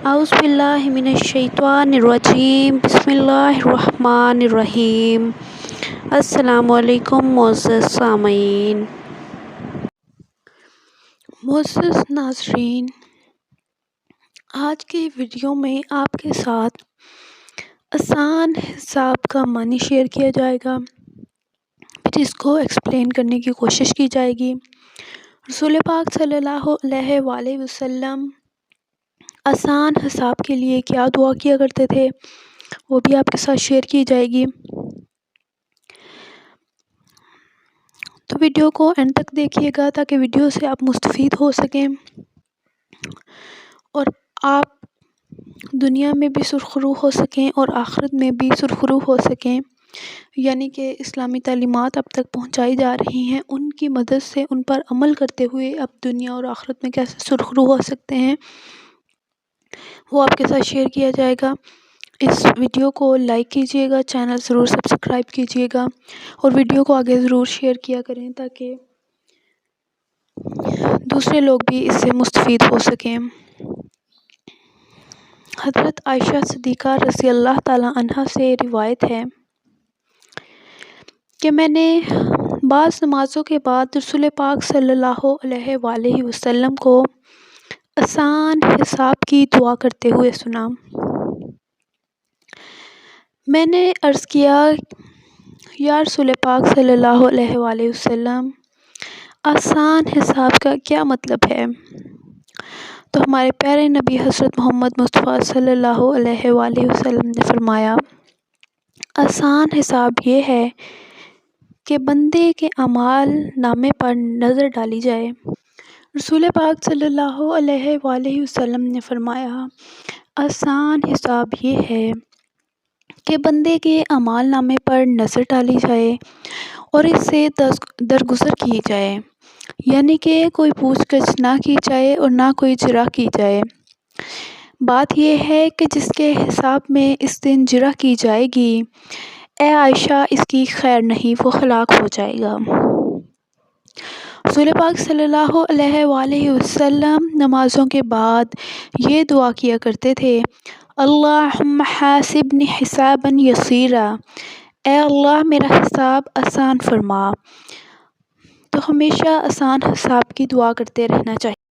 اعوذ باللہ من الشیطان الرجیم، بسم اللہ الرحمن الرحیم۔ السلام علیکم معزز سامعین، معزز ناظرین، آج کی ویڈیو میں آپ کے ساتھ آسان حساب کا معنی شیئر کیا جائے گا، پھر اس کو ایکسپلین کرنے کی کوشش کی جائے گی۔ رسول پاک صلی اللہ علیہ وآلہ وسلم آسان حساب کے لیے کیا دعا کیا کرتے تھے، وہ بھی آپ کے ساتھ شیئر کی جائے گی۔ تو ویڈیو کو اینڈ تک دیکھیے گا تاکہ ویڈیو سے آپ مستفید ہو سکیں اور آپ دنیا میں بھی سرخرو ہو سکیں اور آخرت میں بھی سرخرو ہو سکیں، یعنی کہ اسلامی تعلیمات اب تک پہنچائی جا رہی ہیں، ان کی مدد سے ان پر عمل کرتے ہوئے اب دنیا اور آخرت میں کیسے سرخرو ہو سکتے ہیں، وہ آپ کے ساتھ شیئر کیا جائے گا۔ اس ویڈیو کو لائک کیجئے گا، چینل ضرور سبسکرائب کیجئے گا اور ویڈیو کو آگے ضرور شیئر کیا کریں تاکہ دوسرے لوگ بھی اس سے مستفید ہو سکیں۔ حضرت عائشہ صدیقہ رضی اللہ تعالی عنہا سے روایت ہے کہ میں نے بعض نمازوں کے بعد رسول پاک صلی اللہ علیہ وآلہ وسلم کو آسان حساب کی دعا کرتے ہوئے سنا۔ میں نے عرض کیا، یا رسول پاک صلی اللہ علیہ وآلہ وسلم، آسان حساب کا کیا مطلب ہے؟ تو ہمارے پیارے نبی حضرت محمد مصطفیٰ صلی اللہ علیہ وآلہ وسلم نے فرمایا، آسان حساب یہ ہے کہ بندے کے اعمال نامے پر نظر ڈالی جائے۔ رسول پاک صلی اللہ علیہ وآلہ وسلم نے فرمایا، آسان حساب یہ ہے کہ بندے کے اعمال نامے پر نظر ڈالی جائے اور اس سے درگزر کی جائے، یعنی کہ کوئی پوچھ گچھ نہ کی جائے اور نہ کوئی جرح کی جائے۔ بات یہ ہے کہ جس کے حساب میں اس دن جرح کی جائے گی، اے عائشہ اس کی خیر نہیں، وہ ہلاک ہو جائے گا۔ رسول پاک صلی اللہ علیہ وآلہ وسلم نمازوں کے بعد یہ دعا کیا کرتے تھے، اللہم حاسبنی حسابا یسیرا، اے اللہ میرا حساب آسان فرما۔ تو ہمیشہ آسان حساب کی دعا کرتے رہنا چاہیے۔